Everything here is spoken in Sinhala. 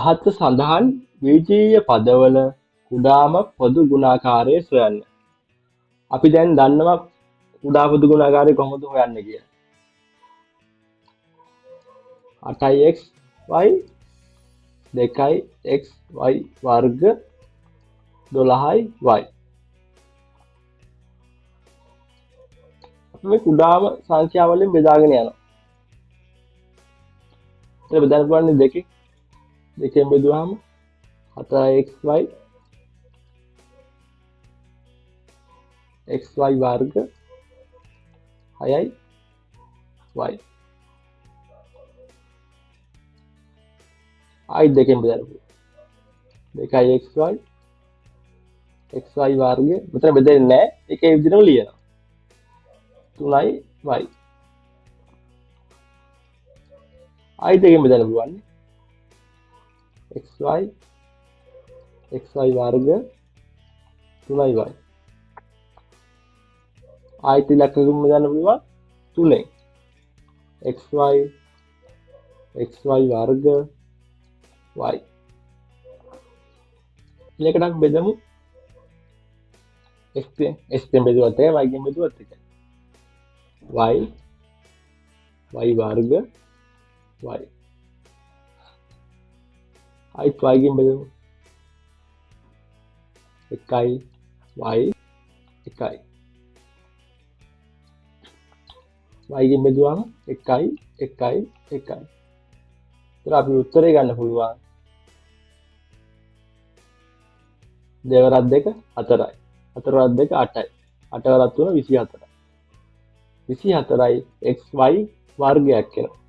පහත සඳහන් බීජීය පදවල කුඩාම පොදු ගුණාකාරය සොයන්න. අපි දැන් දන්නවා කුඩා පොදු ගුණාකාරය කොහොමද හොයන්නේ කියලා. 8x y 2x y වර්ග 12y. අපි මේ කුඩාම සංඛ්‍යා වලින් බෙදාගෙන යනවා. ඒක බෙදන්න පුළුවන් දෙකෙන්. දෙකෙන් බෙදුවාම 4xy xy වර්ග 6y y. ආයි දෙකෙන් බෙදන්න පුළුවන්. 2xy xy වර්ගය මෙතන බෙදෙන්නේ නැහැ. ඒකේ විදිහටම ලියනවා. 3y y. ආයි දෙකෙන් බෙදන්න පුළුවන්. xy වර්ග 3y y. ආයි ඉලක්කකම බෙදන්න පුළුවන් 3ෙන්. xy වර්ග y. ඉලක්කයක් බෙදමු. x ෙන් බෙදුවත් එකයි y ගෙන් බෙදුවත් එකයි. y වර්ග y. ආයි y ගෙන් බෙදමු. 1y 1. y ගෙන් බෙදුවම 1. ඒතර අපි උත්තරේ ගන්න පුළුවන්. 2 වරක් 2 4යි. 4 වරක් 2 8යි. 8 වරක් 3 24යි. 24යි xy වර්ගයක් එනවා.